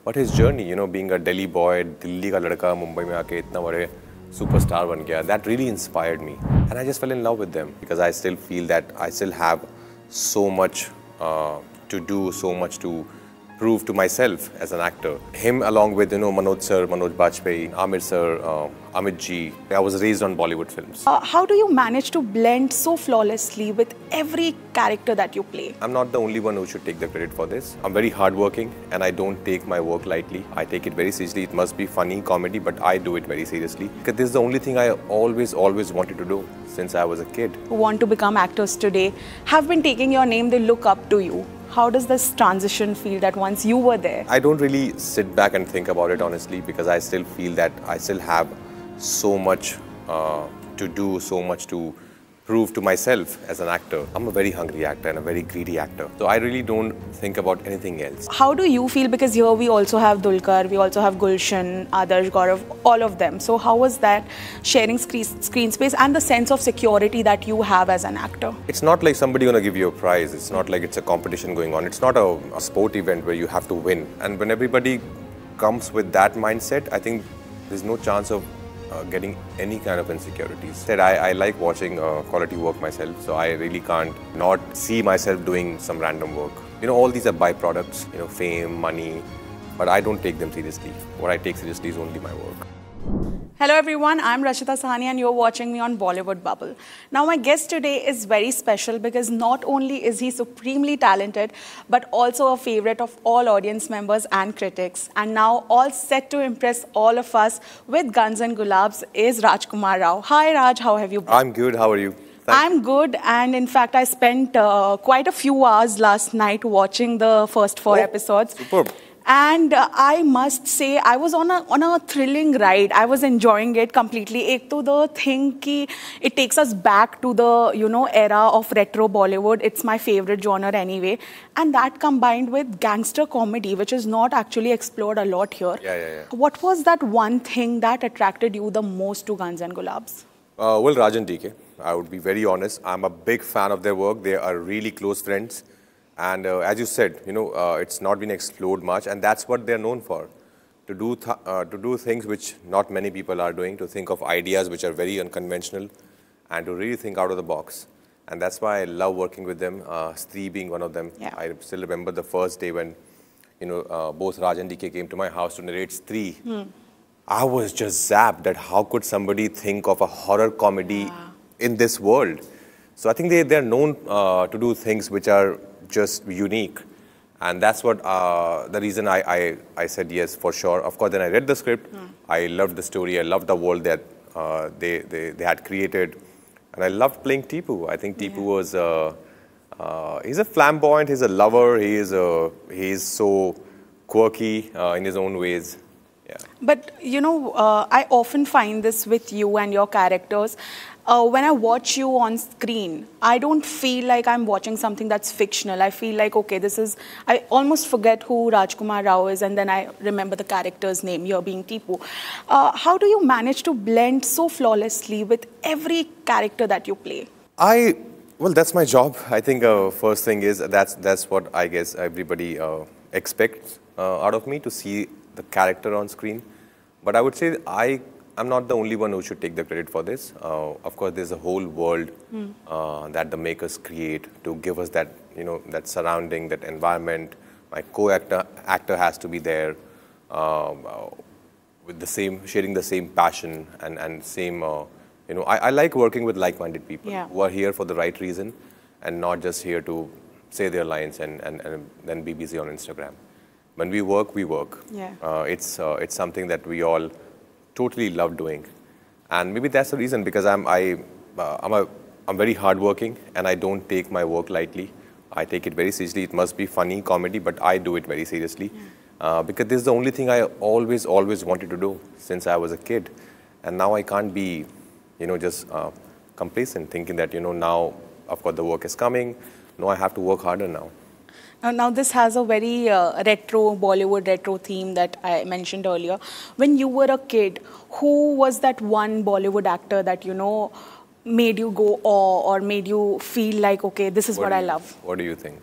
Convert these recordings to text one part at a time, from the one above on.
But his journey, being a Delhi boy, Delhi ka ladka, Mumbai mein aake itna bade superstar ban gaya, that really inspired me. And I just fell in love with them because I still feel that I still have so much to do, so much to prove to myself as an actor. Him along with, Manoj sir, Manoj Bajpayee, Amir sir, Amit ji. I was raised on Bollywood films. How do you manage to blend so flawlessly with every character that you play? I'm not the only one who should take the credit for this. I'm very hardworking and I don't take my work lightly. I take it very seriously. It must be funny, comedy, but I do it very seriously. Because this is the only thing I always wanted to do since I was a kid. Who want to become actors today have been taking your name, they look up to you. How does this transition feel that once you were there? I don't really sit back and think about it honestly because I still feel that I still have so much to do, so much to prove to myself as an actor. I'm a very hungry actor and a very greedy actor. So I really don't think about anything else. How do you feel? Because here we also have Dulquer, we also have Gulshan, Adarsh, Gaurav, all of them. So how was that sharing screen space and the sense of security that you have as an actor? It's not like somebody gonna give you a prize. It's not like it's a competition going on. It's not a sport event where you have to win. And when everybody comes with that mindset, I think there's no chance of getting any kind of insecurities. I like watching quality work myself, so I really can't not see myself doing some random work. All these are byproducts, fame, money, but I don't take them seriously. What I take seriously is only my work. Hello everyone, I'm Rashita Sahani and you're watching me on Bollywood Bubble. Now my guest today is very special because not only is he supremely talented, but also a favorite of all audience members and critics. And now all set to impress all of us with Guns and Gulabs is Rajkumar Rao. Hi Raj, how have you been? I'm good, how are you? I'm good, and in fact I spent quite a few hours last night watching the first 4 episodes. Superb. And I must say, I was on a thrilling ride. I was enjoying it completely. Ek to the thing ki it takes us back to the era of retro Bollywood. It's my favorite genre anyway. And that combined with gangster comedy, which is not actually explored a lot here. Yeah. What was that one thing that attracted you the most to Guns and Gulabs? Well, Rajan DK, I would be very honest. I'm a big fan of their work. They are really close friends. And as you said, it's not been explored much, and that's what they're known for. To do things which not many people are doing, to think of ideas which are very unconventional, and to really think out of the box. And that's why I love working with them, Stree being one of them. Yeah. I still remember the first day when, both Raj and DK came to my house to narrate Stree. I was just zapped that how could somebody think of a horror comedy in this world. So I think they're known to do things which are just unique, and that's what the reason I said yes for sure. Of course, then I read the script. I loved the story. I loved the world that they had created, and I loved playing Tipu. I think Tipu was he's a flamboyant. He's a lover. He's so quirky in his own ways. Yeah. But I often find this with you and your characters. When I watch you on screen, I don't feel like I'm watching something that's fictional. I feel like, okay, I almost forget who Rajkumar Rao is, and then I remember the character's name, you're being Tipu. How do you manage to blend so flawlessly with every character that you play? Well, that's my job. I think first thing is that's what I guess everybody expects out of me, to see the character on screen. But I would say I'm not the only one who should take the credit for this. Of course, there's a whole world that the makers create to give us that, that surrounding, that environment. My co-actor has to be there with sharing the same passion and same, I like working with like-minded people who are here for the right reason and not just here to say their lines and then be busy on Instagram. When we work, we work. Yeah. It's something that we all totally love doing, and maybe that's the reason, because I'm very hardworking and I don't take my work lightly. I take it very seriously. It must be funny, comedy, but I do it very seriously because this is the only thing I always wanted to do since I was a kid, and now I can't be, just complacent, thinking that now of course the work is coming. No, I have to work harder now. Now this has a very Bollywood retro theme that I mentioned earlier. When you were a kid, who was that one Bollywood actor that, made you go awe or made you feel like, okay, this is what I love? What do you think?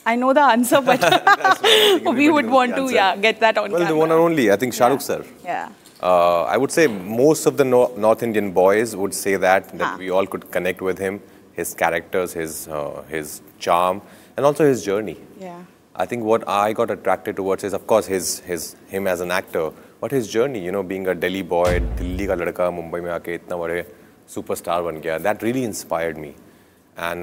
I know the answer, but That's what I think we everybody would knows want the to, answer. yeah, get that on Well, camera. the one and only, I think Shah Rukh sir. Yeah. I would say most of the North Indian boys would say that Ah. we all could connect with him, his characters, his charm, and also his journey. Yeah. I think what I got attracted towards is, of course, him as an actor, but his journey. You know, being a Delhi boy, Delhi ka ladka, Mumbai mein aake itna bade superstar ban gaya. That really inspired me, and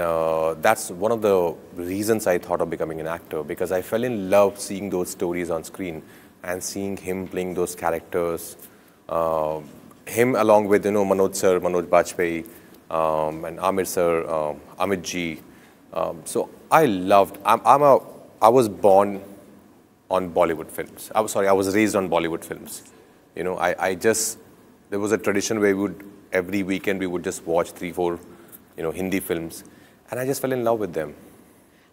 that's one of the reasons I thought of becoming an actor, because I fell in love seeing those stories on screen and seeing him playing those characters. Him along with Manoj sir, Manoj Bajpayee, and Amir sir, Amit ji. So I loved. I was born on Bollywood films. I was raised on Bollywood films. You know, there was a tradition where every weekend we would just watch 3, 4, Hindi films, and I just fell in love with them.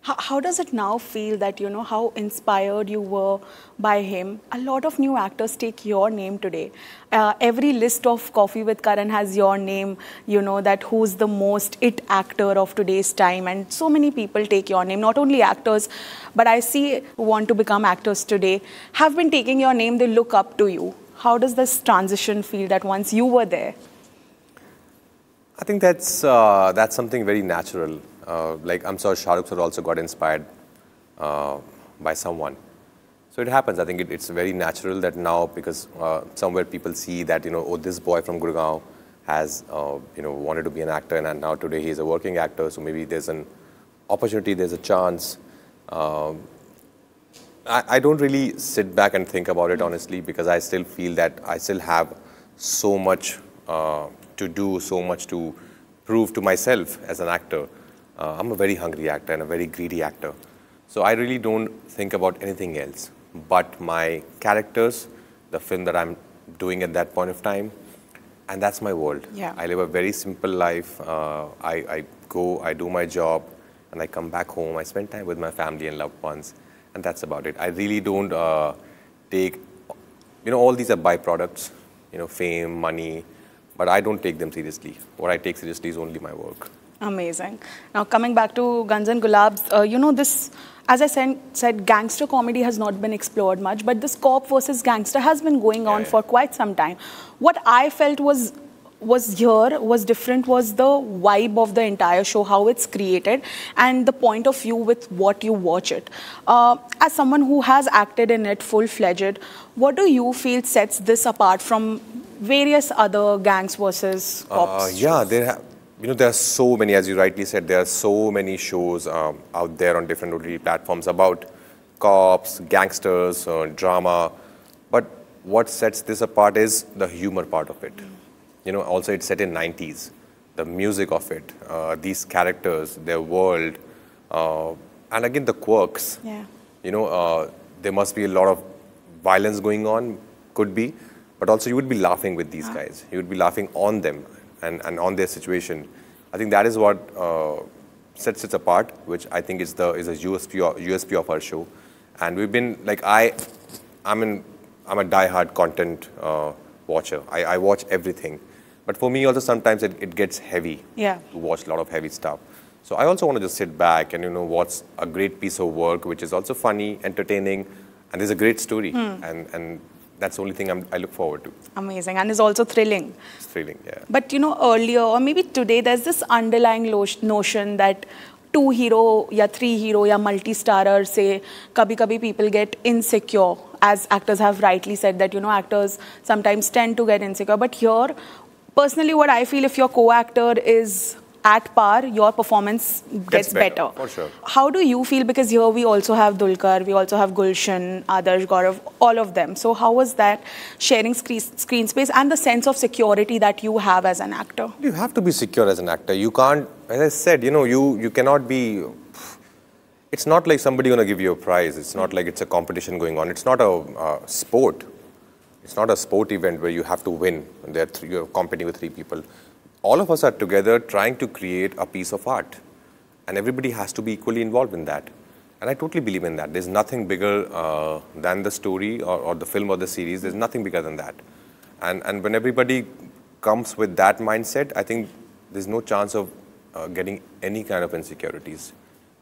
How does it now feel that, how inspired you were by him? A lot of new actors take your name today. Every list of Coffee with Karan has your name, that who's the most it actor of today's time. And so many people take your name, not only actors, but I see who want to become actors today, have been taking your name, they look up to you. How does this transition feel that once you were there? I think that's something very natural. Like I'm sure Shah Rukh sir also got inspired by someone. So it happens. I think it's very natural that now, because somewhere people see that, oh, this boy from Gurgaon has, wanted to be an actor, and now today he's a working actor. So maybe there's an opportunity, there's a chance. I don't really sit back and think about it, honestly, because I still feel that I still have so much to do, so much to prove to myself as an actor. I'm a very hungry actor and a very greedy actor. So I really don't think about anything else but my characters, the film that I'm doing at that point of time, and that's my world. Yeah. I live a very simple life. I go, I do my job, and I come back home. I spend time with my family and loved ones, and that's about it. I really don't take, all these are byproducts, fame, money, but I don't take them seriously. What I take seriously is only my work. Amazing. Now, coming back to Guns and Gulabs, this, as I said, gangster comedy has not been explored much, but this cop versus gangster has been going on for quite some time. What I felt was different was the vibe of the entire show, how it's created, and the point of view with what you watch it. As someone who has acted in it full-fledged, what do you feel sets this apart from various other gangs versus cops? Yeah, there are so many, as you rightly said, there are so many shows out there on different OTT platforms about cops, gangsters, drama. But what sets this apart is the humor part of it. Also it's set in 90s. The music of it, these characters, their world, and again the quirks. Yeah. There must be a lot of violence going on, could be, but also you would be laughing with these guys. You would be laughing on them and on their situation. I think that is what sets it apart, which I think is a USP of our show. And we've been like I'm a die-hard content watcher. I watch everything, but for me also sometimes it gets heavy. Yeah. To watch a lot of heavy stuff. So I also want to just sit back and watch a great piece of work which is also funny, entertaining, and there's a great story. And that's the only thing I look forward to. Amazing, and is also thrilling. It's thrilling, yeah. But earlier, or maybe today, there's this underlying notion that 2 hero, ya 3 hero, ya multi-starer, say, kabhi people get insecure, as actors have rightly said that, actors sometimes tend to get insecure. But here, personally, what I feel, if your co-actor is at par, your performance gets better. For sure. How do you feel? Because here we also have Dulquer, we also have Gulshan, Adarsh, Gaurav, all of them. So how was that sharing screen space and the sense of security that you have as an actor? You have to be secure as an actor. You can't, as I said, you cannot be, it's not like somebody going to give you a prize. It's not like it's a competition going on. It's not a sport. It's not a sport event where you have to win. You're competing with 3 people. All of us are together trying to create a piece of art. And everybody has to be equally involved in that. And I totally believe in that. There's nothing bigger than the story or the film or the series. There's nothing bigger than that. And when everybody comes with that mindset, I think there's no chance of getting any kind of insecurities.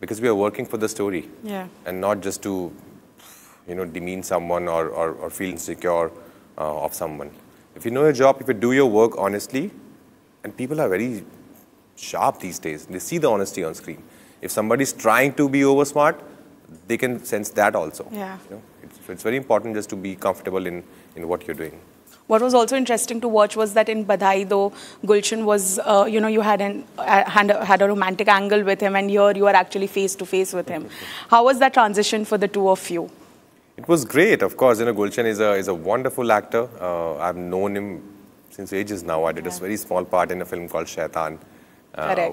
because we are working for the story. Yeah. And not just to, demean someone or feel insecure of someone. If you know your job, if you do your work honestly, and people are very sharp these days. They see the honesty on screen. If somebody's trying to be over smart, they can sense that also. Yeah. It's very important just to be comfortable in what you're doing. What was also interesting to watch was that in Badhai, though, Gulshan was, you had a romantic angle with him, and here you are actually face to face with him. How was that transition for the two of you? It was great, of course. Gulshan is a wonderful actor. I've known him since ages now. I did a very small part in a film called Shaitan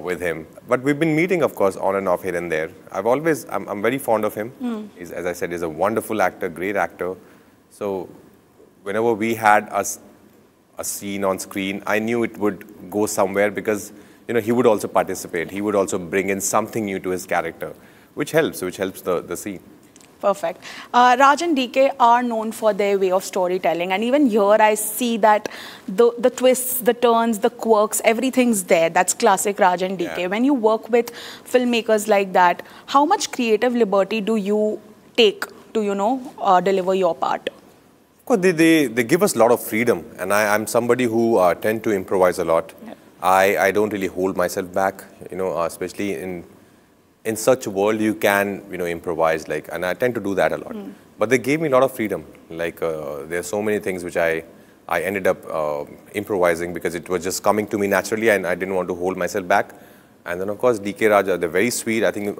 with him. But we've been meeting, of course, on and off here and there. I'm very fond of him. He's, as I said, he's a wonderful actor, great actor. So whenever we had a scene on screen, I knew it would go somewhere because, he would also participate. He would also bring in something new to his character, which helps the scene. Perfect. Raj and DK are known for their way of storytelling, and even here I see that the twists, the turns, the quirks, everything's there. That's classic Raj and DK. Yeah. When you work with filmmakers like that, how much creative liberty do you take to, deliver your part? Of course, they give us a lot of freedom, and I'm somebody who tend to improvise a lot. Yeah. I don't really hold myself back, especially in such a world you can, improvise, and I tend to do that a lot. But they gave me a lot of freedom. There are so many things which I ended up improvising because it was just coming to me naturally and I didn't want to hold myself back. And then, of course, DK Raja, they're very sweet. I think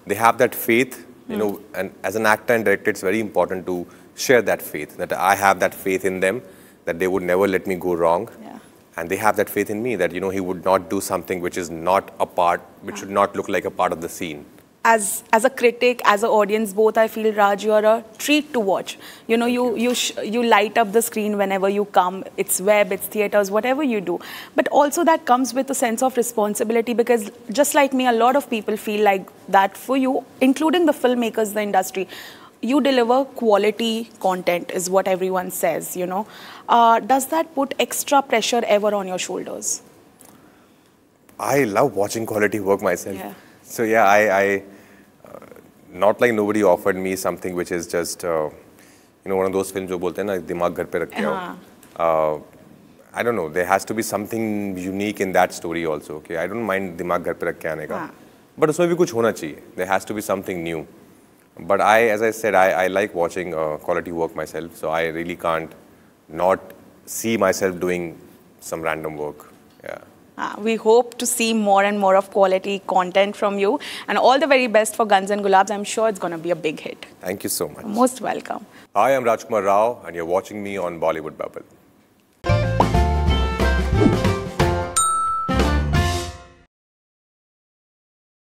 they have that faith, and as an actor and director, it's very important to share that faith, that I have that faith in them, that they would never let me go wrong. Yeah. And they have that faith in me that, he would not do something which is not a part, which should not look like a part of the scene. As a critic, as an audience, both, I feel, Raj, you are a treat to watch. You light up the screen whenever you come. It's web, it's theaters, whatever you do. But also that comes with a sense of responsibility because just like me, a lot of people feel like that for you, including the filmmakers, the industry. You deliver quality content is what everyone says, Does that put extra pressure ever on your shoulders? I love watching quality work myself. Yeah. So yeah, I not like nobody offered me something which is just, one of those films jo bolte hain na, dimag ghar pe rakh ke aao. I don't know, there has to be something unique in that story also, okay? I don't mind dimag ghar pe rakh ke aane ka. But usme bhi kuch hona chahiye. There has to be something new. But as I said, I like watching quality work myself, so I really can't not see myself doing some random work. Yeah. We hope to see more and more of quality content from you. And all the very best for Guns and Gulabs. I'm sure it's going to be a big hit. Thank you so much. Most welcome. Hi, I'm Rajkumar Rao, and you're watching me on Bollywood Bubble.